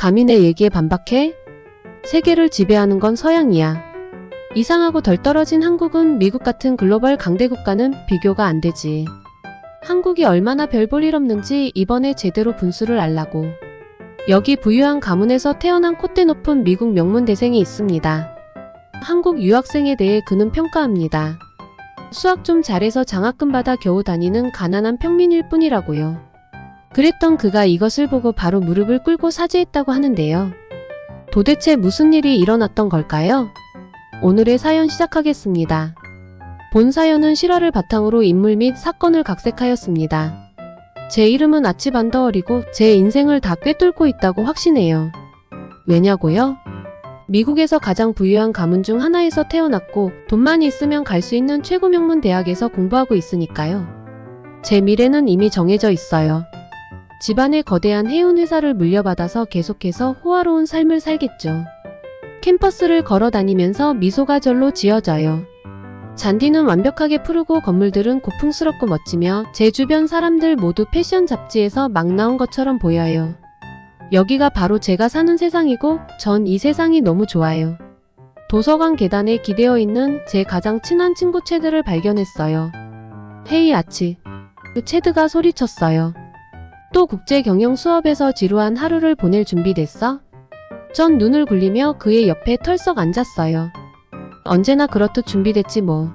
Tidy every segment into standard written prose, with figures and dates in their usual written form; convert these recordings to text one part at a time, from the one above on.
감히 내 얘기에 반박해? 세계를 지배하는 건 서양이야. 이상하고 덜 떨어진 한국은 미국 같은 글로벌 강대국가는 비교가 안 되지. 한국이 얼마나 별 볼 일 없는지 이번에 제대로 분수를 알라고. 여기 부유한 가문에서 태어난 콧대 높은 미국 명문 대생이 있습니다. 한국 유학생에 대해 그는 평가합니다. 수학 좀 잘해서 장학금 받아 겨우 다니는 가난한 평민일 뿐이라고요. 그랬던 그가 이것을 보고 바로 무릎을 꿇고 사죄했다고 하는데요. 도대체 무슨 일이 일어났던 걸까요? 오늘의 사연 시작하겠습니다. 본 사연은 실화를 바탕으로 인물 및 사건을 각색하였습니다. 제 이름은 아치반더얼이고 제 인생을 다 꿰뚫고 있다고 확신해요. 왜냐고요? 미국에서 가장 부유한 가문 중 하나에서 태어났고 돈만 있으면 갈 수 있는 최고 명문 대학에서 공부하고 있으니까요. 제 미래는 이미 정해져 있어요. 집안의 거대한 해운 회사를 물려받아서 계속해서 호화로운 삶을 살겠죠. 캠퍼스를 걸어 다니면서 미소가 절로 지어져요. 잔디는 완벽하게 푸르고 건물들은 고풍스럽고 멋지며 제 주변 사람들 모두 패션 잡지에서 막 나온 것처럼 보여요. 여기가 바로 제가 사는 세상이고 전 이 세상이 너무 좋아요. 도서관 계단에 기대어 있는 제 가장 친한 친구 체드를 발견했어요. 헤이 아치. 체드가 소리쳤어요. 또 국제 경영 수업에서 지루한 하루를 보낼 준비됐어? 전 눈을 굴리며 그의 옆에 털썩 앉았어요. 언제나 그렇듯 준비됐지 뭐.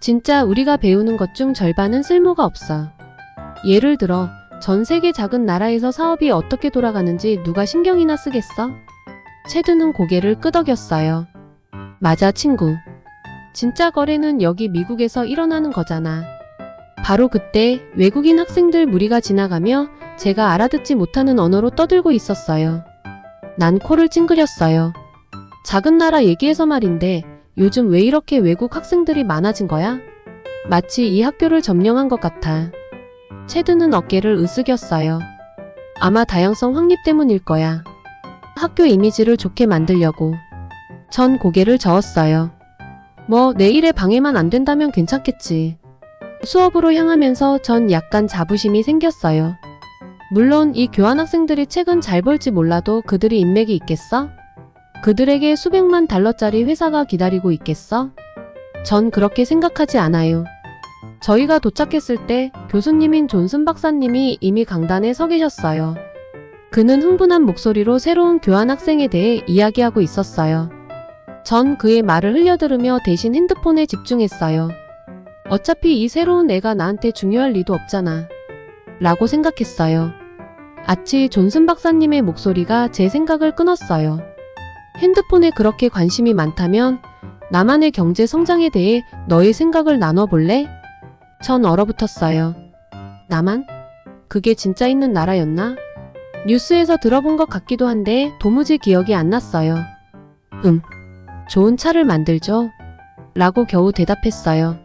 진짜 우리가 배우는 것 중 절반은 쓸모가 없어. 예를 들어 전 세계 작은 나라에서 사업이 어떻게 돌아가는지 누가 신경이나 쓰겠어? 체드는 고개를 끄덕였어요. 맞아 친구. 진짜 거래는 여기 미국에서 일어나는 거잖아. 바로 그때 외국인 학생들 무리가 지나가며 제가 알아듣지 못하는 언어로 떠들고 있었어요. 난 코를 찡그렸어요. 작은 나라 얘기해서 말인데 요즘 왜 이렇게 외국 학생들이 많아진 거야? 마치 이 학교를 점령한 것 같아. 체드는 어깨를 으쓱였어요. 아마 다양성 확립 때문일 거야. 학교 이미지를 좋게 만들려고. 전 고개를 저었어요. 뭐 내일에 방해만 안 된다면 괜찮겠지. 수업으로 향하면서 전 약간 자부심이 생겼어요. 물론 이 교환학생들이 책은 잘 볼지 몰라도 그들이 인맥이 있겠어? 그들에게 수백만 달러짜리 회사가 기다리고 있겠어? 전 그렇게 생각하지 않아요. 저희가 도착했을 때 교수님인 존슨 박사님이 이미 강단에 서 계셨어요. 그는 흥분한 목소리로 새로운 교환학생에 대해 이야기하고 있었어요. 전 그의 말을 흘려들으며 대신 핸드폰에 집중했어요. 어차피 이 새로운 애가 나한테 중요할 리도 없잖아. 라고 생각했어요. 아치 존슨 박사님의 목소리가 제 생각을 끊었어요. 핸드폰에 그렇게 관심이 많다면 나만의 경제 성장에 대해 너의 생각을 나눠볼래? 전 얼어붙었어요. 나만? 그게 진짜 있는 나라였나? 뉴스에서 들어본 것 같기도 한데 도무지 기억이 안 났어요. 좋은 차를 만들죠. 라고 겨우 대답했어요.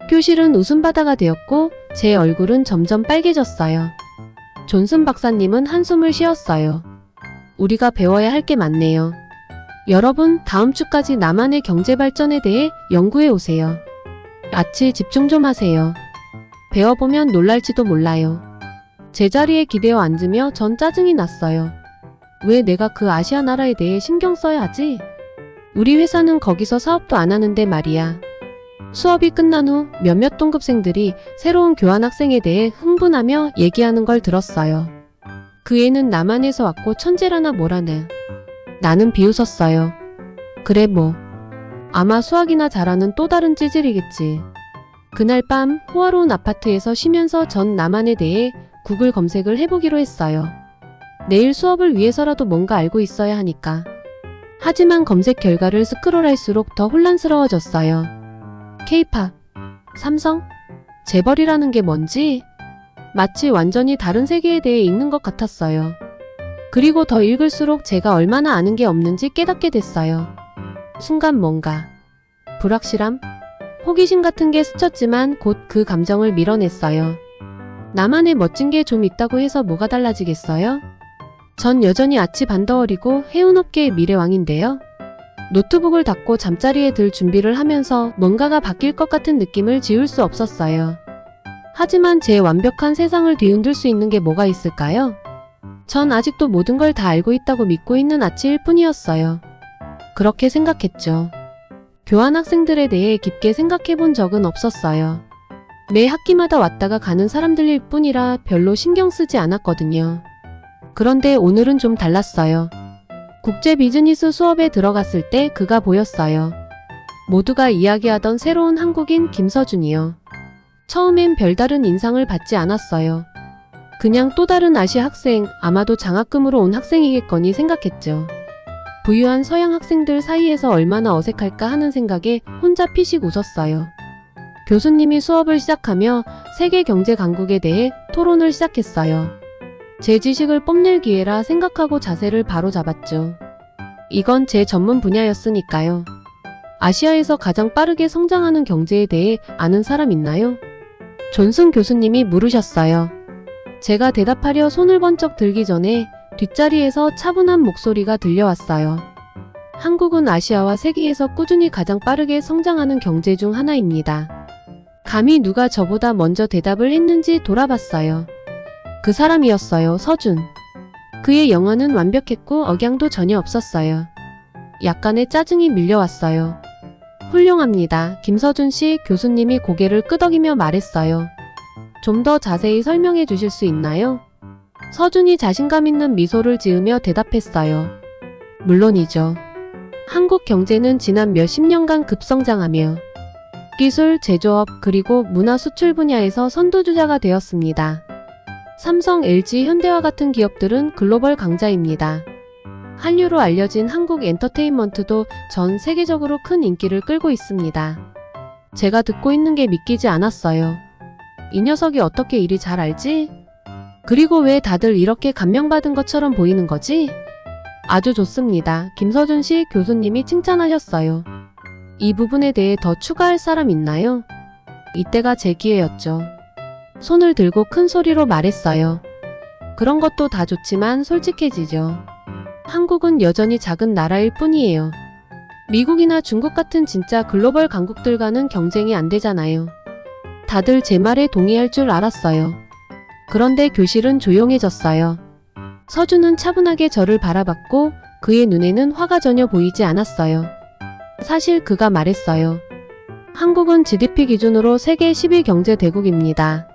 교실은 웃음바다가 되었고 제 얼굴은 점점 빨개졌어요. 존슨 박사님은 한숨을 쉬었어요. 우리가 배워야 할 게 많네요. 여러분 다음 주까지 나만의 경제 발전에 대해 연구해 오세요. 아치 집중 좀 하세요. 배워보면 놀랄지도 몰라요. 제자리에 기대어 앉으며 전 짜증이 났어요. 왜 내가 그 아시아 나라에 대해 신경 써야 하지? 우리 회사는 거기서 사업도 안 하는데 말이야. 수업이 끝난 후 몇몇 동급생들이 새로운 교환학생에 대해 흥분하며 얘기하는 걸 들었어요. 그 애는 남한에서 왔고 천재라나 뭐라나. 나는 비웃었어요. 그래 뭐. 아마 수학이나 잘하는 또 다른 찌질이겠지. 그날 밤 호화로운 아파트에서 쉬면서 전 남한에 대해 구글 검색을 해보기로 했어요. 내일 수업을 위해서라도 뭔가 알고 있어야 하니까. 하지만 검색 결과를 스크롤할수록 더 혼란스러워졌어요. K-팝, 삼성, 재벌이라는 게 뭔지? 마치 완전히 다른 세계에 대해 읽는 것 같았어요. 그리고 더 읽을수록 제가 얼마나 아는 게 없는지 깨닫게 됐어요. 순간 뭔가 불확실함? 호기심 같은 게 스쳤지만 곧 그 감정을 밀어냈어요. 나만의 멋진 게 좀 있다고 해서 뭐가 달라지겠어요? 전 여전히 아치 반더월이고 해운업계의 미래왕인데요. 노트북을 닫고 잠자리에 들 준비를 하면서 뭔가가 바뀔 것 같은 느낌을 지울 수 없었어요. 하지만 제 완벽한 세상을 뒤흔들 수 있는 게 뭐가 있을까요? 전 아직도 모든 걸 다 알고 있다고 믿고 있는 아치일 뿐이었어요. 그렇게 생각했죠. 교환 학생들에 대해 깊게 생각해 본 적은 없었어요. 매 학기마다 왔다가 가는 사람들일 뿐이라 별로 신경 쓰지 않았거든요. 그런데 오늘은 좀 달랐어요. 국제 비즈니스 수업에 들어갔을 때 그가 보였어요. 모두가 이야기하던 새로운 한국인 김서준이요. 처음엔 별다른 인상을 받지 않았어요. 그냥 또 다른 아시아 학생, 아마도 장학금으로 온 학생이겠거니 생각했죠. 부유한 서양 학생들 사이에서 얼마나 어색할까 하는 생각에 혼자 피식 웃었어요. 교수님이 수업을 시작하며 세계 경제 강국에 대해 토론을 시작했어요. 제 지식을 뽐낼 기회라 생각하고 자세를 바로 잡았죠. 이건 제 전문 분야였으니까요. 아시아에서 가장 빠르게 성장하는 경제에 대해 아는 사람 있나요? 존슨 교수님이 물으셨어요. 제가 대답하려 손을 번쩍 들기 전에 뒷자리에서 차분한 목소리가 들려왔어요. 한국은 아시아와 세계에서 꾸준히 가장 빠르게 성장하는 경제 중 하나입니다. 감히 누가 저보다 먼저 대답을 했는지 돌아봤어요. 그 사람이었어요. 서준. 그의 영어는 완벽했고 억양도 전혀 없었어요. 약간의 짜증이 밀려왔어요. 훌륭합니다. 김서준 씨, 교수님이 고개를 끄덕이며 말했어요. 좀 더 자세히 설명해 주실 수 있나요? 서준이 자신감 있는 미소를 지으며 대답했어요. 물론이죠. 한국 경제는 지난 몇십 년간 급성장하며 기술, 제조업, 그리고 문화 수출 분야에서 선두주자가 되었습니다. 삼성, LG, 현대와 같은 기업들은 글로벌 강자입니다. 한류로 알려진 한국 엔터테인먼트도 전 세계적으로 큰 인기를 끌고 있습니다. 제가 듣고 있는 게 믿기지 않았어요. 이 녀석이 어떻게 이리 잘 알지? 그리고 왜 다들 이렇게 감명받은 것처럼 보이는 거지? 아주 좋습니다. 김서준 씨, 교수님이 칭찬하셨어요. 이 부분에 대해 더 추가할 사람 있나요? 이때가 제 기회였죠. 손을 들고 큰 소리로 말했어요. 그런 것도 다 좋지만 솔직해지죠. 한국은 여전히 작은 나라일 뿐이에요. 미국이나 중국 같은 진짜 글로벌 강국들과는 경쟁이 안 되잖아요. 다들 제 말에 동의할 줄 알았어요. 그런데 교실은 조용해졌어요. 서준은 차분하게 저를 바라봤고 그의 눈에는 화가 전혀 보이지 않았어요. 사실 그가 말했어요. 한국은 GDP 기준으로 세계 10위 경제 대국입니다.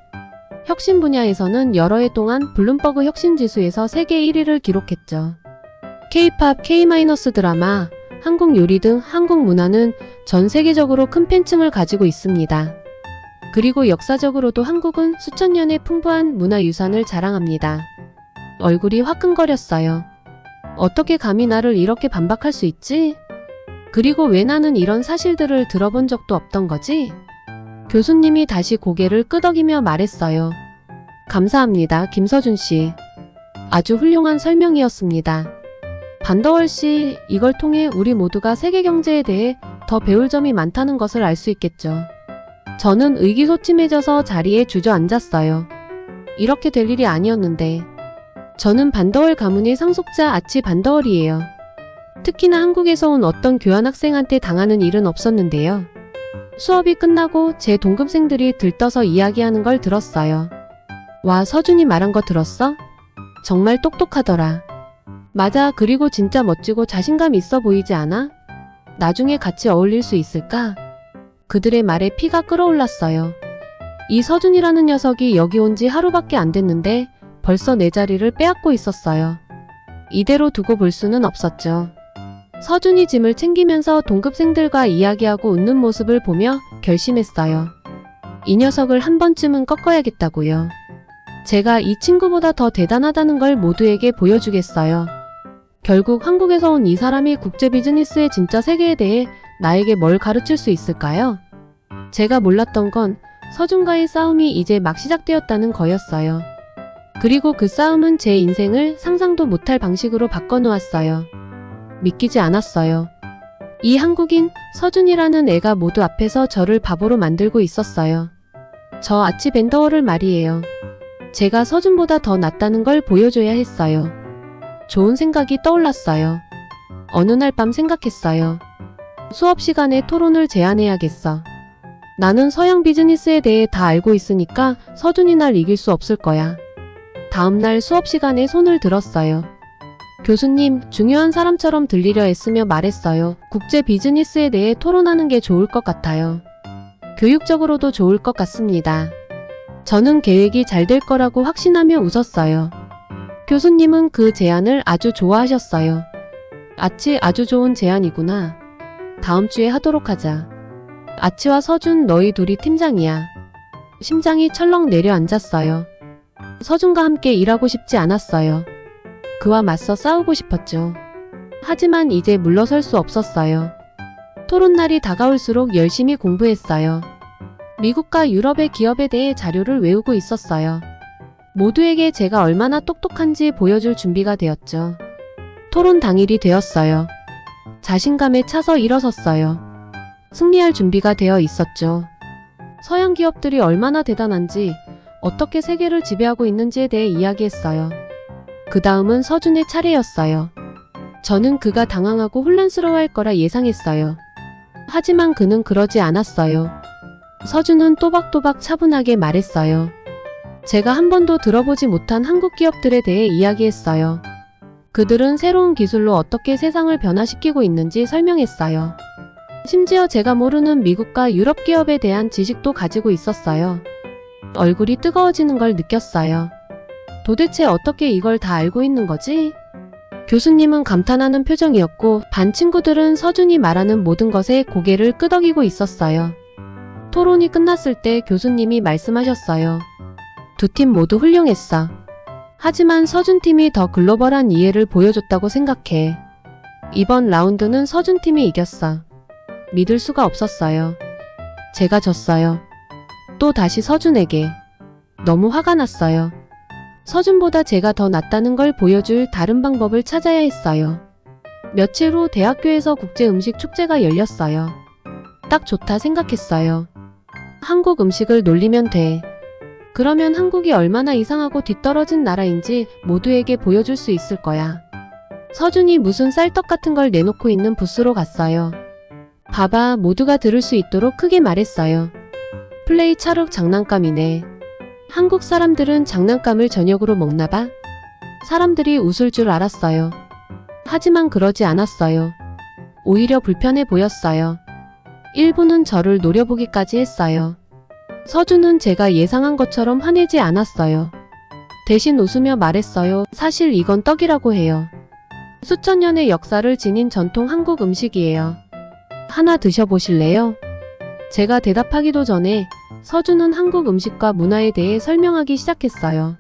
혁신 분야에서는 여러 해 동안 블룸버그 혁신지수에서 세계 1위를 기록했죠. K-팝, K-드라마, 한국 요리 등 한국 문화는 전 세계적으로 큰 팬층을 가지고 있습니다. 그리고 역사적으로도 한국은 수천 년의 풍부한 문화유산을 자랑합니다. 얼굴이 화끈거렸어요. 어떻게 감히 나를 이렇게 반박할 수 있지? 그리고 왜 나는 이런 사실들을 들어본 적도 없던 거지? 교수님이 다시 고개를 끄덕이며 말했어요. 감사합니다, 김서준 씨. 아주 훌륭한 설명이었습니다. 반더월 씨, 이걸 통해 우리 모두가 세계 경제에 대해 더 배울 점이 많다는 것을 알 수 있겠죠. 저는 의기소침해져서 자리에 주저앉았어요. 이렇게 될 일이 아니었는데. 저는 반더월 가문의 상속자 아치 반더월이에요. 특히나 한국에서 온 어떤 교환학생한테 당하는 일은 없었는데요. 수업이 끝나고 제 동급생들이 들떠서 이야기하는 걸 들었어요. 와, 서준이 말한 거 들었어? 정말 똑똑하더라. 맞아, 그리고 진짜 멋지고 자신감 있어 보이지 않아? 나중에 같이 어울릴 수 있을까? 그들의 말에 피가 끓어올랐어요. 이 서준이라는 녀석이 여기 온 지 하루밖에 안 됐는데 벌써 내 자리를 빼앗고 있었어요. 이대로 두고 볼 수는 없었죠. 서준이 짐을 챙기면서 동급생들과 이야기하고 웃는 모습을 보며 결심했어요. 이 녀석을 한 번쯤은 꺾어야겠다고요. 제가 이 친구보다 더 대단하다는 걸 모두에게 보여주겠어요. 결국 한국에서 온 이 사람이 국제 비즈니스의 진짜 세계에 대해 나에게 뭘 가르칠 수 있을까요? 제가 몰랐던 건 서준과의 싸움이 이제 막 시작되었다는 거였어요. 그리고 그 싸움은 제 인생을 상상도 못할 방식으로 바꿔놓았어요. 믿기지 않았어요. 이 한국인 서준이라는 애가 모두 앞에서 저를 바보로 만들고 있었어요. 저 아치 밴더워를 말이에요. 제가 서준보다 더 낫다는 걸 보여줘야 했어요. 좋은 생각이 떠올랐어요. 어느 날 밤 생각했어요. 수업 시간에 토론을 제안해야겠어. 나는 서양 비즈니스에 대해 다 알고 있으니까 서준이 날 이길 수 없을 거야. 다음날 수업 시간에 손을 들었어요. 교수님, 중요한 사람처럼 들리려 애쓰며 말했어요. 국제 비즈니스에 대해 토론하는 게 좋을 것 같아요. 교육적으로도 좋을 것 같습니다. 저는 계획이 잘 될 거라고 확신하며 웃었어요. 교수님은 그 제안을 아주 좋아하셨어요. 아치, 아주 좋은 제안이구나. 다음 주에 하도록 하자. 아치와 서준, 너희 둘이 팀장이야. 심장이 철렁 내려앉았어요. 서준과 함께 일하고 싶지 않았어요. 그와 맞서 싸우고 싶었죠. 하지만 이제 물러설 수 없었어요. 토론날이 다가올수록 열심히 공부했어요. 미국과 유럽의 기업에 대해 자료를 외우고 있었어요. 모두에게 제가 얼마나 똑똑한지 보여줄 준비가 되었죠. 토론 당일이 되었어요. 자신감에 차서 일어섰어요. 승리할 준비가 되어 있었죠. 서양 기업들이 얼마나 대단한지, 어떻게 세계를 지배하고 있는지에 대해 이야기했어요. 그 다음은 서준의 차례였어요. 저는 그가 당황하고 혼란스러워할 거라 예상했어요. 하지만 그는 그러지 않았어요. 서준은 또박또박 차분하게 말했어요. 제가 한 번도 들어보지 못한 한국 기업들에 대해 이야기했어요. 그들은 새로운 기술로 어떻게 세상을 변화시키고 있는지 설명했어요. 심지어 제가 모르는 미국과 유럽 기업에 대한 지식도 가지고 있었어요. 얼굴이 뜨거워지는 걸 느꼈어요. 도대체 어떻게 이걸 다 알고 있는 거지? 교수님은 감탄하는 표정이었고 반 친구들은 서준이 말하는 모든 것에 고개를 끄덕이고 있었어요. 토론이 끝났을 때 교수님이 말씀하셨어요. 두 팀 모두 훌륭했어. 하지만 서준 팀이 더 글로벌한 이해를 보여줬다고 생각해. 이번 라운드는 서준 팀이 이겼어. 믿을 수가 없었어요. 제가 졌어요. 또 다시 서준에게. 너무 화가 났어요. 서준보다 제가 더 낫다는 걸 보여줄 다른 방법을 찾아야 했어요. 며칠 후 대학교에서 국제 음식 축제가 열렸어요. 딱 좋다 생각했어요. 한국 음식을 놀리면 돼. 그러면 한국이 얼마나 이상하고 뒤떨어진 나라인지 모두에게 보여줄 수 있을 거야. 서준이 무슨 쌀떡 같은 걸 내놓고 있는 부스로 갔어요. 봐봐, 모두가 들을 수 있도록 크게 말했어요. 플레이 차룩 장난감이네. 한국 사람들은 장난감을 저녁으로 먹나봐? 사람들이 웃을 줄 알았어요. 하지만 그러지 않았어요. 오히려 불편해 보였어요. 일부는 저를 노려보기까지 했어요. 서준은 제가 예상한 것처럼 화내지 않았어요. 대신 웃으며 말했어요. 사실 이건 떡이라고 해요. 수천 년의 역사를 지닌 전통 한국 음식이에요. 하나 드셔보실래요? 제가 대답하기도 전에 서준은 한국 음식과 문화에 대해 설명하기 시작했어요.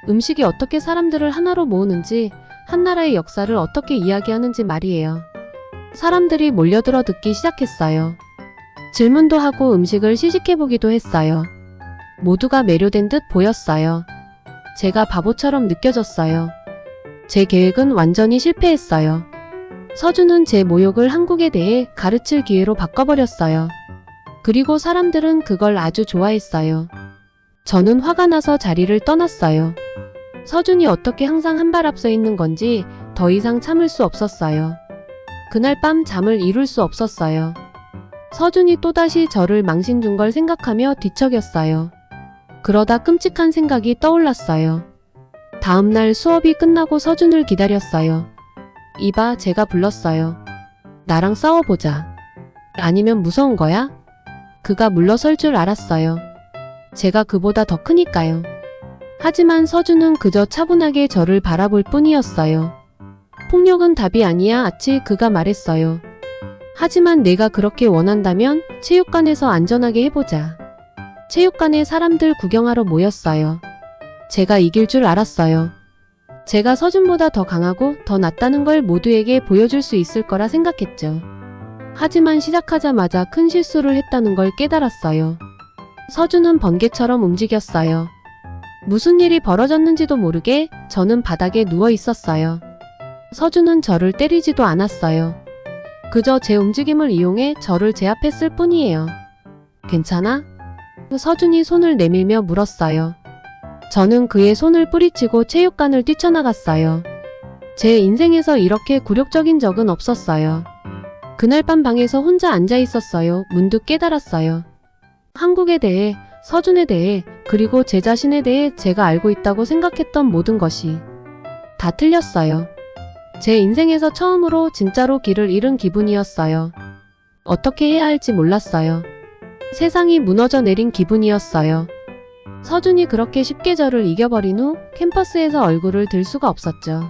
음식이 어떻게 사람들을 하나로 모으는지, 한 나라의 역사를 어떻게 이야기하는지 말이에요. 사람들이 몰려들어 듣기 시작했어요. 질문도 하고 음식을 시식해보기도 했어요. 모두가 매료된 듯 보였어요. 제가 바보처럼 느껴졌어요. 제 계획은 완전히 실패했어요. 서준은 제 모욕을 한국에 대해 가르칠 기회로 바꿔버렸어요. 그리고 사람들은 그걸 아주 좋아했어요. 저는 화가 나서 자리를 떠났어요. 서준이 어떻게 항상 한 발 앞서 있는 건지 더 이상 참을 수 없었어요. 그날 밤 잠을 이룰 수 없었어요. 서준이 또다시 저를 망신 준 걸 생각하며 뒤척였어요. 그러다 끔찍한 생각이 떠올랐어요. 다음날 수업이 끝나고 서준을 기다렸어요. 이봐, 제가 불렀어요. 나랑 싸워보자. 아니면 무서운 거야? 그가 물러설 줄 알았어요. 제가 그보다 더 크니까요. 하지만 서준은 그저 차분하게 저를 바라볼 뿐이었어요. 폭력은 답이 아니야, 아치, 그가 말했어요. 하지만 내가 그렇게 원한다면 체육관에서 안전하게 해보자. 체육관에 사람들 구경하러 모였어요. 제가 이길 줄 알았어요. 제가 서준보다 더 강하고 더 낫다는 걸 모두에게 보여줄 수 있을 거라 생각했죠. 하지만 시작하자마자 큰 실수를 했다는 걸 깨달았어요. 서준은 번개처럼 움직였어요. 무슨 일이 벌어졌는지도 모르게 저는 바닥에 누워 있었어요. 서준은 저를 때리지도 않았어요. 그저 제 움직임을 이용해 저를 제압했을 뿐이에요. 괜찮아? 서준이 손을 내밀며 물었어요. 저는 그의 손을 뿌리치고 체육관을 뛰쳐나갔어요. 제 인생에서 이렇게 굴욕적인 적은 없었어요. 그날 밤 방에서 혼자 앉아 있었어요. 문득 깨달았어요. 한국에 대해, 서준에 대해, 그리고 제 자신에 대해 제가 알고 있다고 생각했던 모든 것이 다 틀렸어요. 제 인생에서 처음으로 진짜로 길을 잃은 기분이었어요. 어떻게 해야 할지 몰랐어요. 세상이 무너져 내린 기분이었어요. 서준이 그렇게 쉽게 저를 이겨버린 후 캠퍼스에서 얼굴을 들 수가 없었죠.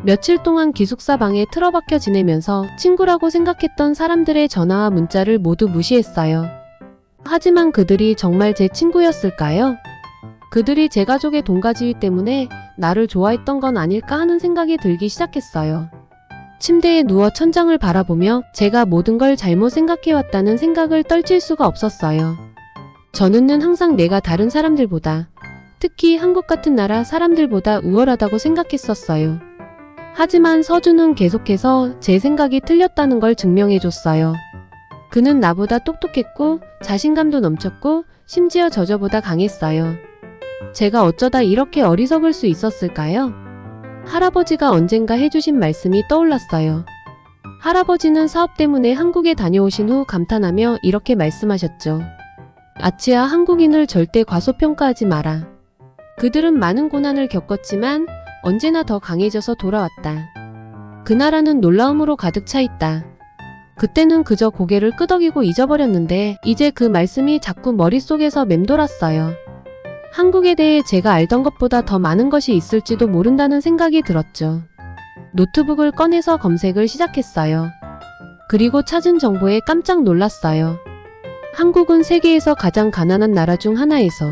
며칠 동안 기숙사 방에 틀어박혀 지내면서 친구라고 생각했던 사람들의 전화와 문자를 모두 무시했어요. 하지만 그들이 정말 제 친구였을까요? 그들이 제 가족의 동가지위 때문에 나를 좋아했던 건 아닐까 하는 생각이 들기 시작했어요. 침대에 누워 천장을 바라보며 제가 모든 걸 잘못 생각해왔다는 생각을 떨칠 수가 없었어요. 저는 항상 내가 다른 사람들보다, 특히 한국 같은 나라 사람들보다 우월하다고 생각했었어요. 하지만 서준은 계속해서 제 생각이 틀렸다는 걸 증명해줬어요. 그는 나보다 똑똑했고 자신감도 넘쳤고 심지어 저보다 강했어요. 제가 어쩌다 이렇게 어리석을 수 있었을까요? 할아버지가 언젠가 해주신 말씀이 떠올랐어요. 할아버지는 사업 때문에 한국에 다녀오신 후 감탄하며 이렇게 말씀하셨죠. 아치야, 한국인을 절대 과소평가하지 마라. 그들은 많은 고난을 겪었지만 언제나 더 강해져서 돌아왔다. 그 나라는 놀라움으로 가득 차 있다. 그때는 그저 고개를 끄덕이고 잊어버렸는데 이제 그 말씀이 자꾸 머릿속에서 맴돌았어요. 한국에 대해 제가 알던 것보다 더 많은 것이 있을지도 모른다는 생각이 들었죠. 노트북을 꺼내서 검색을 시작했어요. 그리고 찾은 정보에 깜짝 놀랐어요. 한국은 세계에서 가장 가난한 나라 중 하나에서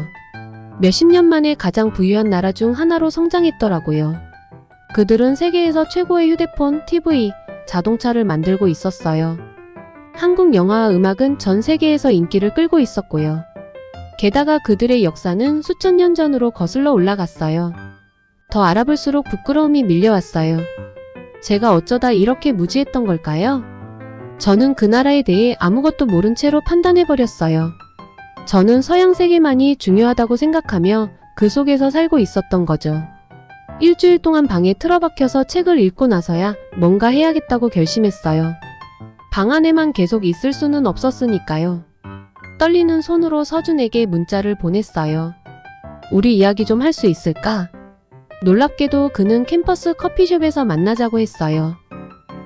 몇십 년 만에 가장 부유한 나라 중 하나로 성장했더라고요. 그들은 세계에서 최고의 휴대폰, TV, 자동차를 만들고 있었어요. 한국 영화와 음악은 전 세계에서 인기를 끌고 있었고요. 게다가 그들의 역사는 수천 년 전으로 거슬러 올라갔어요. 더 알아볼수록 부끄러움이 밀려왔어요. 제가 어쩌다 이렇게 무지했던 걸까요? 저는 그 나라에 대해 아무것도 모른 채로 판단해버렸어요. 저는 서양 세계만이 중요하다고 생각하며 그 속에서 살고 있었던 거죠. 일주일 동안 방에 틀어박혀서 책을 읽고 나서야 뭔가 해야겠다고 결심했어요. 방 안에만 계속 있을 수는 없었으니까요. 떨리는 손으로 서준에게 문자를 보냈어요. 우리 이야기 좀 할 수 있을까? 놀랍게도 그는 캠퍼스 커피숍에서 만나자고 했어요.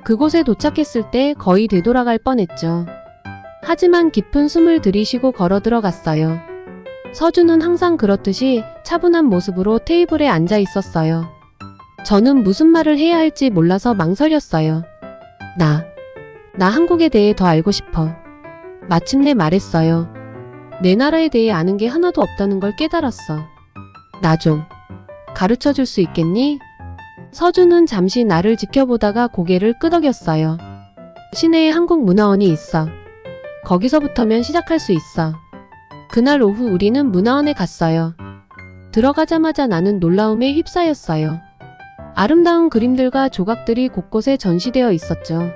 그곳에 도착했을 때 거의 되돌아갈 뻔했죠. 하지만 깊은 숨을 들이쉬고 걸어 들어갔어요. 서준은 항상 그렇듯이 차분한 모습으로 테이블에 앉아 있었어요. 저는 무슨 말을 해야 할지 몰라서 망설였어요. 나 한국에 대해 더 알고 싶어. 마침내 말했어요. 내 나라에 대해 아는 게 하나도 없다는 걸 깨달았어. 나 좀 가르쳐 줄 수 있겠니? 서준은 잠시 나를 지켜보다가 고개를 끄덕였어요. 시내에 한국문화원이 있어. 거기서부터면 시작할 수 있어. 그날 오후 우리는 문화원에 갔어요. 들어가자마자 나는 놀라움에 휩싸였어요. 아름다운 그림들과 조각들이 곳곳에 전시되어 있었죠.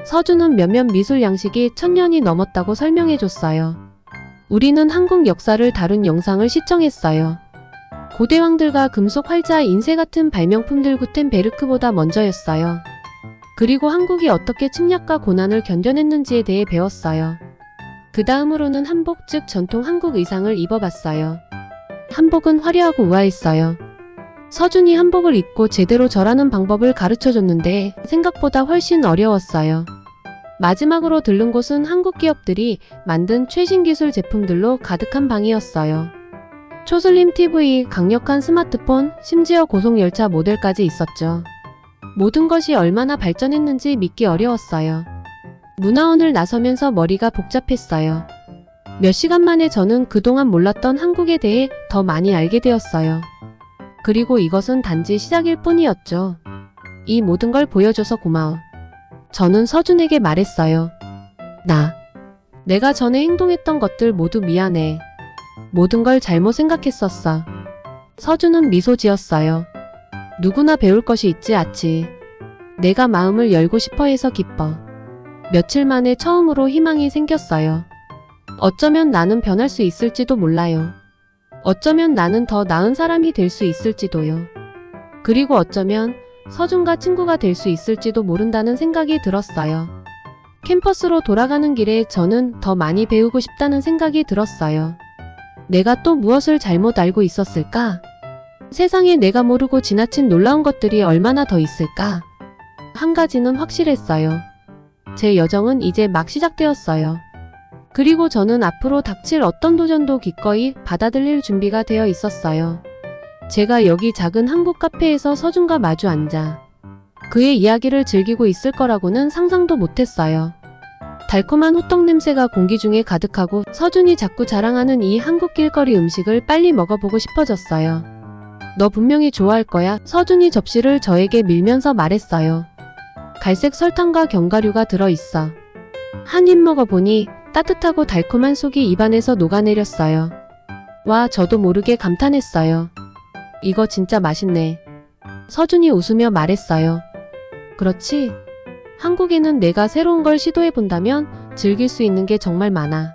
서준은 몇몇 미술 양식이 1000년이 넘었다고 설명해줬어요. 우리는 한국 역사를 다룬 영상을 시청했어요. 고대 왕들과 금속 활자, 인쇄 같은 발명품들 구텐베르크보다 먼저였어요. 그리고 한국이 어떻게 침략과 고난을 견뎌냈는지에 대해 배웠어요. 그 다음으로는 한복, 즉 전통 한국 의상을 입어봤어요. 한복은 화려하고 우아했어요. 서준이 한복을 입고 제대로 절하는 방법을 가르쳐줬는데 생각보다 훨씬 어려웠어요. 마지막으로 들른 곳은 한국 기업들이 만든 최신 기술 제품들로 가득한 방이었어요. 초슬림 TV, 강력한 스마트폰, 심지어 고속열차 모델까지 있었죠. 모든 것이 얼마나 발전했는지 믿기 어려웠어요. 문화원을 나서면서 머리가 복잡했어요. 몇 시간 만에 저는 그동안 몰랐던 한국에 대해 더 많이 알게 되었어요. 그리고 이것은 단지 시작일 뿐이었죠. 이 모든 걸 보여줘서 고마워. 저는 서준에게 말했어요. 내가 전에 행동했던 것들 모두 미안해. 모든 걸 잘못 생각했었어. 서준은 미소 지었어요. 누구나 배울 것이 있지, 아치. 내가 마음을 열고 싶어 해서 기뻐. 며칠 만에 처음으로 희망이 생겼어요. 어쩌면 나는 변할 수 있을지도 몰라요. 어쩌면 나는 더 나은 사람이 될 수 있을지도요. 그리고 어쩌면 서준과 친구가 될 수 있을지도 모른다는 생각이 들었어요. 캠퍼스로 돌아가는 길에 저는 더 많이 배우고 싶다는 생각이 들었어요. 내가 또 무엇을 잘못 알고 있었을까? 세상에 내가 모르고 지나친 놀라운 것들이 얼마나 더 있을까? 한 가지는 확실했어요. 제 여정은 이제 막 시작되었어요. 그리고 저는 앞으로 닥칠 어떤 도전도 기꺼이 받아들일 준비가 되어 있었어요. 제가 여기 작은 한국 카페에서 서준과 마주 앉아 그의 이야기를 즐기고 있을 거라고는 상상도 못했어요. 달콤한 호떡 냄새가 공기 중에 가득하고 서준이 자꾸 자랑하는 이 한국 길거리 음식을 빨리 먹어보고 싶어졌어요. 너 분명히 좋아할 거야. 서준이 접시를 저에게 밀면서 말했어요. 갈색 설탕과 견과류가 들어있어. 한 입 먹어보니 따뜻하고 달콤한 속이 입안에서 녹아내렸어요. 와, 저도 모르게 감탄했어요. 이거 진짜 맛있네. 서준이 웃으며 말했어요. 그렇지. 한국에는 내가 새로운 걸 시도해본다면 즐길 수 있는 게 정말 많아.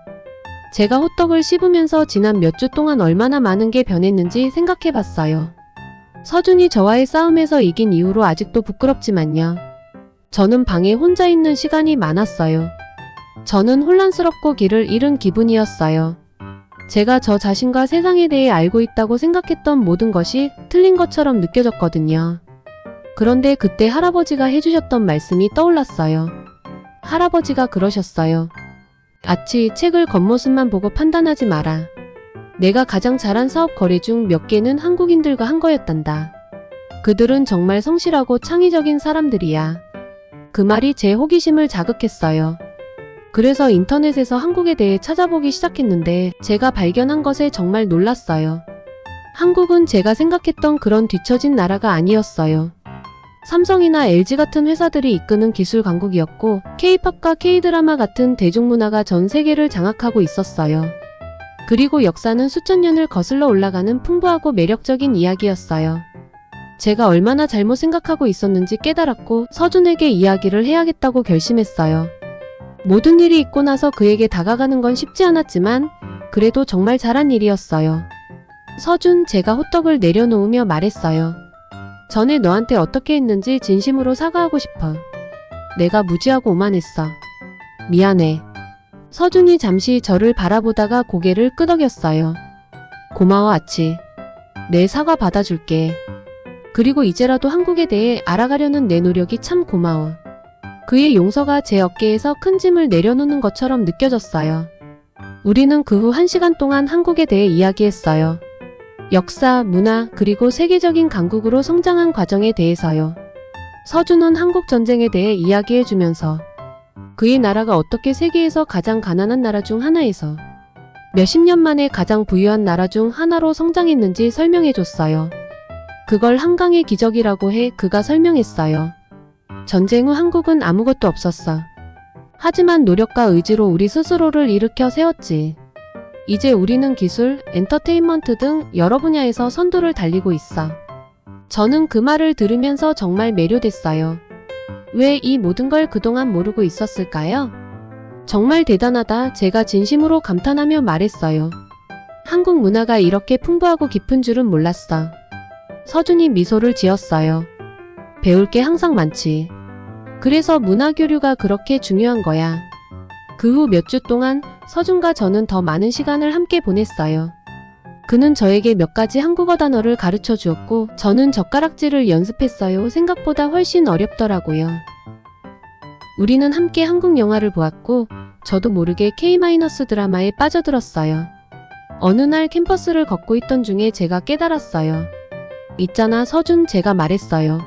제가 호떡을 씹으면서 지난 몇 주 동안 얼마나 많은 게 변했는지 생각해봤어요. 서준이 저와의 싸움에서 이긴 이후로 아직도 부끄럽지만요. 저는 방에 혼자 있는 시간이 많았어요. 저는 혼란스럽고 길을 잃은 기분이었어요. 제가 저 자신과 세상에 대해 알고 있다고 생각했던 모든 것이 틀린 것처럼 느껴졌거든요. 그런데 그때 할아버지가 해주셨던 말씀이 떠올랐어요. 할아버지가 그러셨어요. 아치, 책을 겉모습만 보고 판단하지 마라. 내가 가장 잘한 사업 거래 중 몇 개는 한국인들과 한 거였단다. 그들은 정말 성실하고 창의적인 사람들이야. 그 말이 제 호기심을 자극했어요. 그래서 인터넷에서 한국에 대해 찾아보기 시작했는데 제가 발견한 것에 정말 놀랐어요. 한국은 제가 생각했던 그런 뒤처진 나라가 아니었어요. 삼성이나 LG 같은 회사들이 이끄는 기술 강국이었고 K-팝과 K-드라마 같은 대중문화가 전 세계를 장악하고 있었어요. 그리고 역사는 수천 년을 거슬러 올라가는 풍부하고 매력적인 이야기였어요. 제가 얼마나 잘못 생각하고 있었는지 깨달았고 서준에게 이야기를 해야겠다고 결심했어요. 모든 일이 있고 나서 그에게 다가가는 건 쉽지 않았지만 그래도 정말 잘한 일이었어요. 서준, 제가 호떡을 내려놓으며 말했어요. 전에 너한테 어떻게 했는지 진심으로 사과하고 싶어. 내가 무지하고 오만했어. 미안해. 서준이 잠시 저를 바라보다가 고개를 끄덕였어요. 고마워, 아치. 내 사과 받아줄게. 그리고 이제라도 한국에 대해 알아가려는 내 노력이 참 고마워. 그의 용서가 제 어깨에서 큰 짐을 내려놓는 것처럼 느껴졌어요. 우리는 그 후 1시간 동안 한국에 대해 이야기했어요. 역사, 문화, 그리고 세계적인 강국으로 성장한 과정에 대해서요. 서준은 한국 전쟁에 대해 이야기해주면서 그의 나라가 어떻게 세계에서 가장 가난한 나라 중 하나에서 몇십 년 만에 가장 부유한 나라 중 하나로 성장했는지 설명해줬어요. 그걸 한강의 기적이라고 해 그가 설명했어요. 전쟁 후 한국은 아무것도 없었어. 하지만 노력과 의지로 우리 스스로를 일으켜 세웠지. 이제 우리는 기술, 엔터테인먼트 등 여러 분야에서 선두를 달리고 있어. 저는 그 말을 들으면서 정말 매료됐어요. 왜 이 모든 걸 그동안 모르고 있었을까요? 정말 대단하다. 제가 진심으로 감탄하며 말했어요. 한국 문화가 이렇게 풍부하고 깊은 줄은 몰랐어. 서준이 미소를 지었어요. 배울 게 항상 많지. 그래서 문화 교류가 그렇게 중요한 거야. 그 후 몇 주 동안 서준과 저는 더 많은 시간을 함께 보냈어요. 그는 저에게 몇 가지 한국어 단어를 가르쳐 주었고 저는 젓가락질을 연습했어요. 생각보다 훨씬 어렵더라고요. 우리는 함께 한국 영화를 보았고 저도 모르게 K-드라마에 빠져들었어요. 어느 날 캠퍼스를 걷고 있던 중에 제가 깨달았어요. 있잖아, 서준, 제가 말했어요.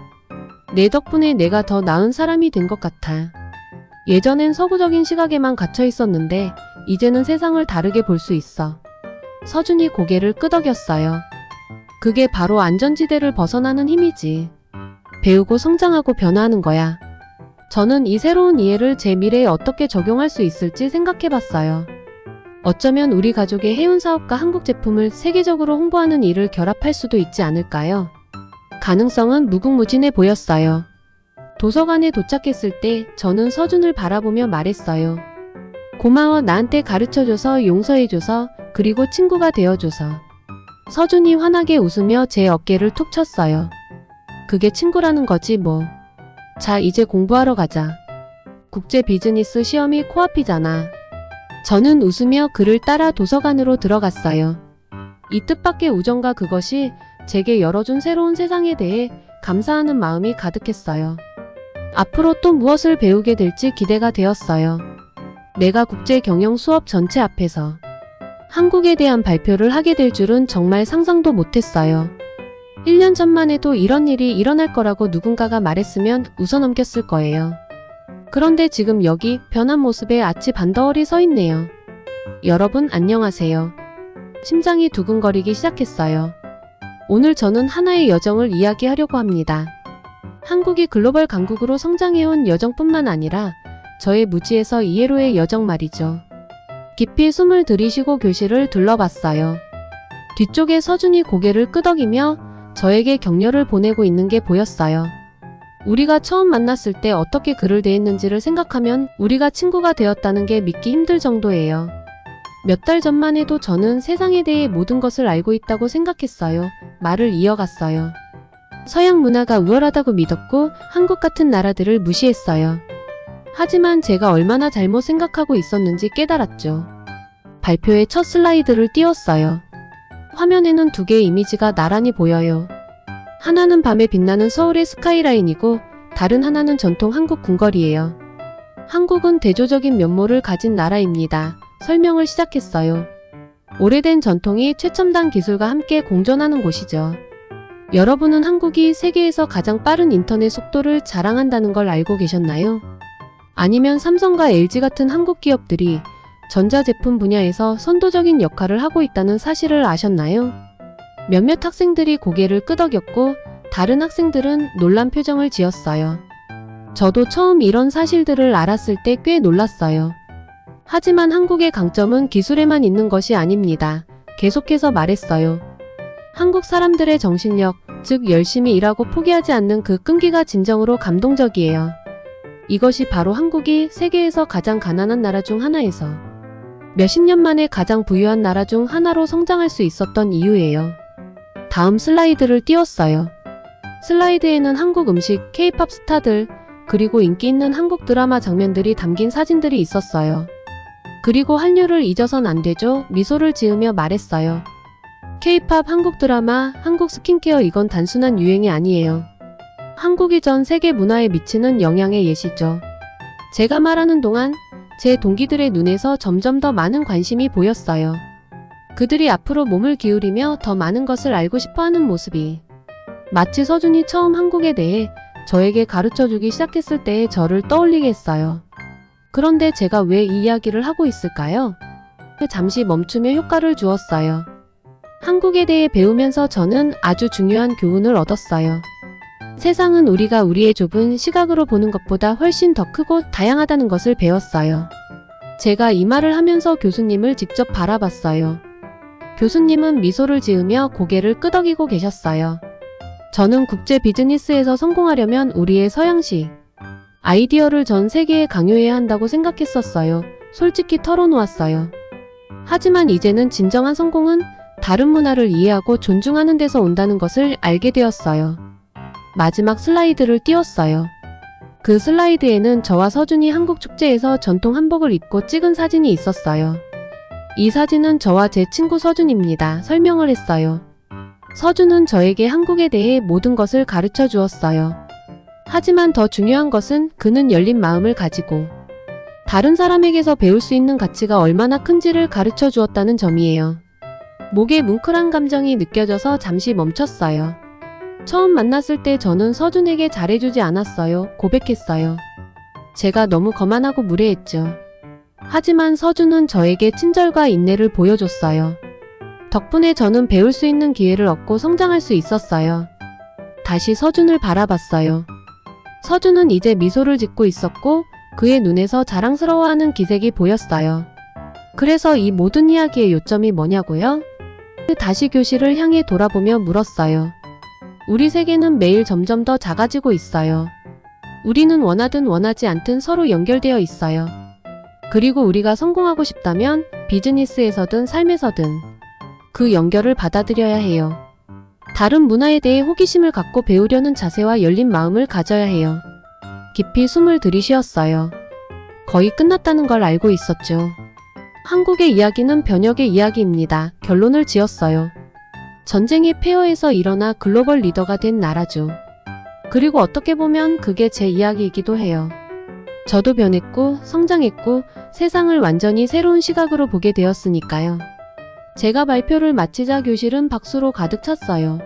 내 덕분에 내가 더 나은 사람이 된 것 같아. 예전엔 서구적인 시각에만 갇혀 있었는데 이제는 세상을 다르게 볼 수 있어. 서준이 고개를 끄덕였어요. 그게 바로 안전지대를 벗어나는 힘이지. 배우고 성장하고 변화하는 거야. 저는 이 새로운 이해를 제 미래에 어떻게 적용할 수 있을지 생각해봤어요. 어쩌면 우리 가족의 해운 사업과 한국 제품을 세계적으로 홍보하는 일을 결합할 수도 있지 않을까요? 가능성은 무궁무진해 보였어요. 도서관에 도착했을 때 저는 서준을 바라보며 말했어요. 고마워, 나한테 가르쳐줘서, 용서해줘서, 그리고 친구가 되어줘서. 서준이 환하게 웃으며 제 어깨를 툭 쳤어요. 그게 친구라는 거지 뭐. 자, 이제 공부하러 가자. 국제 비즈니스 시험이 코앞이잖아. 저는 웃으며 그를 따라 도서관으로 들어갔어요. 이 뜻밖의 우정과 그것이 제게 열어준 새로운 세상에 대해 감사하는 마음이 가득했어요. 앞으로 또 무엇을 배우게 될지 기대가 되었어요. 내가 국제 경영 수업 전체 앞에서 한국에 대한 발표를 하게 될 줄은 정말 상상도 못했어요. 1년 전만 해도 이런 일이 일어날 거라고 누군가가 말했으면 웃어넘겼을 거예요. 그런데 지금 여기 변한 모습에 아치 반더월이 서 있네요. 여러분 안녕하세요. 심장이 두근거리기 시작했어요. 오늘 저는 하나의 여정을 이야기하려고 합니다. 한국이 글로벌 강국으로 성장해온 여정뿐만 아니라 저의 무지에서 이해로의 여정 말이죠. 깊이 숨을 들이쉬고 교실을 둘러봤어요. 뒤쪽에 서준이 고개를 끄덕이며 저에게 격려를 보내고 있는 게 보였어요. 우리가 처음 만났을 때 어떻게 그를 대했는지를 생각하면 우리가 친구가 되었다는 게 믿기 힘들 정도예요. 몇 달 전만 해도 저는 세상에 대해 모든 것을 알고 있다고 생각했어요. 말을 이어갔어요. 서양 문화가 우월하다고 믿었고 한국 같은 나라들을 무시했어요. 하지만 제가 얼마나 잘못 생각하고 있었는지 깨달았죠. 발표의 첫 슬라이드를 띄웠어요. 화면에는 두 개의 이미지가 나란히 보여요. 하나는 밤에 빛나는 서울의 스카이라인이고 다른 하나는 전통 한국 궁궐이에요. 한국은 대조적인 면모를 가진 나라입니다. 설명을 시작했어요. 오래된 전통이 최첨단 기술과 함께 공존하는 곳이죠. 여러분은 한국이 세계에서 가장 빠른 인터넷 속도를 자랑한다는 걸 알고 계셨나요? 아니면 삼성과 LG 같은 한국 기업들이 전자제품 분야에서 선도적인 역할을 하고 있다는 사실을 아셨나요? 몇몇 학생들이 고개를 끄덕였고 다른 학생들은 놀란 표정을 지었어요. 저도 처음 이런 사실들을 알았을 때 꽤 놀랐어요. 하지만 한국의 강점은 기술에만 있는 것이 아닙니다. 계속해서 말했어요. 한국 사람들의 정신력, 즉 열심히 일하고 포기하지 않는 그 끈기가 진정으로 감동적이에요. 이것이 바로 한국이 세계에서 가장 가난한 나라 중 하나에서 몇십 년 만에 가장 부유한 나라 중 하나로 성장할 수 있었던 이유예요. 다음 슬라이드를 띄웠어요. 슬라이드에는 한국 음식, K-팝 스타들, 그리고 인기 있는 한국 드라마 장면들이 담긴 사진들이 있었어요. 그리고 한류를 잊어선 안 되죠. 미소를 지으며 말했어요. K-팝, 한국 드라마, 한국 스킨케어 이건 단순한 유행이 아니에요. 한국이 전 세계 문화에 미치는 영향의 예시죠. 제가 말하는 동안 제 동기들의 눈에서 점점 더 많은 관심이 보였어요. 그들이 앞으로 몸을 기울이며 더 많은 것을 알고 싶어하는 모습이 마치 서준이 처음 한국에 대해 저에게 가르쳐주기 시작했을 때의 저를 떠올리게 했어요. 그런데 제가 왜 이 이야기를 하고 있을까요? 잠시 멈추며 효과를 주었어요. 한국에 대해 배우면서 저는 아주 중요한 교훈을 얻었어요. 세상은 우리가 우리의 좁은 시각으로 보는 것보다 훨씬 더 크고 다양하다는 것을 배웠어요. 제가 이 말을 하면서 교수님을 직접 바라봤어요. 교수님은 미소를 지으며 고개를 끄덕이고 계셨어요. 저는 국제 비즈니스에서 성공하려면 우리의 서양식 아이디어를 전 세계에 강요해야 한다고 생각했었어요. 솔직히 털어놓았어요. 하지만 이제는 진정한 성공은 다른 문화를 이해하고 존중하는 데서 온다는 것을 알게 되었어요. 마지막 슬라이드를 띄웠어요. 그 슬라이드에는 저와 서준이 한국 축제에서 전통 한복을 입고 찍은 사진이 있었어요. 이 사진은 저와 제 친구 서준입니다. 설명을 했어요. 서준은 저에게 한국에 대해 모든 것을 가르쳐 주었어요. 하지만 더 중요한 것은 그는 열린 마음을 가지고 다른 사람에게서 배울 수 있는 가치가 얼마나 큰지를 가르쳐 주었다는 점이에요. 목에 뭉클한 감정이 느껴져서 잠시 멈췄어요. 처음 만났을 때 저는 서준에게 잘해주지 않았어요. 고백했어요. 제가 너무 거만하고 무례했죠. 하지만 서준은 저에게 친절과 인내를 보여줬어요. 덕분에 저는 배울 수 있는 기회를 얻고 성장할 수 있었어요. 다시 서준을 바라봤어요. 서준은 이제 미소를 짓고 있었고 그의 눈에서 자랑스러워하는 기색이 보였어요. 그래서 이 모든 이야기의 요점이 뭐냐고요? 다시 교실을 향해 돌아보며 물었어요. 우리 세계는 매일 점점 더 작아지고 있어요. 우리는 원하든 원하지 않든 서로 연결되어 있어요. 그리고 우리가 성공하고 싶다면 비즈니스에서든 삶에서든 그 연결을 받아들여야 해요. 다른 문화에 대해 호기심을 갖고 배우려는 자세와 열린 마음을 가져야 해요. 깊이 숨을 들이쉬었어요. 거의 끝났다는 걸 알고 있었죠. 한국의 이야기는 변혁의 이야기입니다. 결론을 지었어요. 전쟁의 폐허에서 일어나 글로벌 리더가 된 나라죠. 그리고 어떻게 보면 그게 제 이야기이기도 해요. 저도 변했고 성장했고 세상을 완전히 새로운 시각으로 보게 되었으니까요. 제가 발표를 마치자 교실은 박수로 가득 찼어요.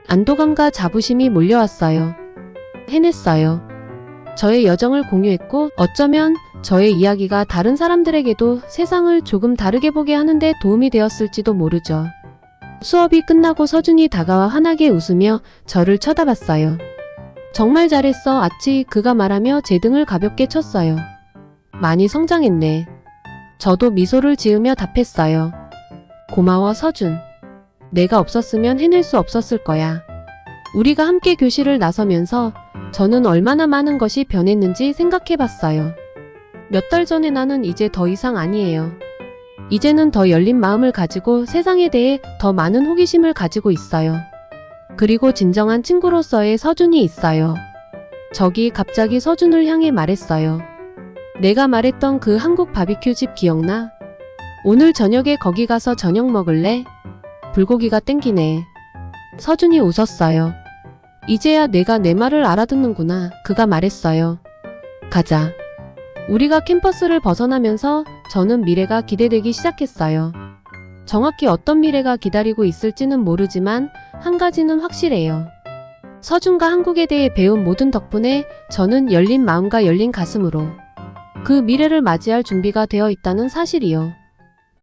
안도감과 자부심이 몰려왔어요. 해냈어요. 저의 여정을 공유했고 어쩌면 저의 이야기가 다른 사람들에게도 세상을 조금 다르게 보게 하는데 도움이 되었을지도 모르죠. 수업이 끝나고 서준이 다가와 환하게 웃으며 저를 쳐다봤어요. 정말 잘했어, 아치. 그가 말하며 제 등을 가볍게 쳤어요. 많이 성장했네. 저도 미소를 지으며 답했어요. 고마워, 서준. 내가 없었으면 해낼 수 없었을 거야. 우리가 함께 교실을 나서면서 저는 얼마나 많은 것이 변했는지 생각해 봤어요. 몇 달 전에 나는 이제 더 이상 아니에요. 이제는 더 열린 마음을 가지고 세상에 대해 더 많은 호기심을 가지고 있어요. 그리고 진정한 친구로서의 서준이 있어요. 저기 갑자기 서준을 향해 말했어요. 내가 말했던 그 한국 바비큐 집 기억나? 오늘 저녁에 거기 가서 저녁 먹을래? 불고기가 땡기네. 서준이 웃었어요. 이제야 내가 내 말을 알아듣는구나. 그가 말했어요. 가자. 우리가 캠퍼스를 벗어나면서 저는 미래가 기대되기 시작했어요. 정확히 어떤 미래가 기다리고 있을지는 모르지만 한 가지는 확실해요. 서준과 한국에 대해 배운 모든 덕분에 저는 열린 마음과 열린 가슴으로 그 미래를 맞이할 준비가 되어 있다는 사실이요.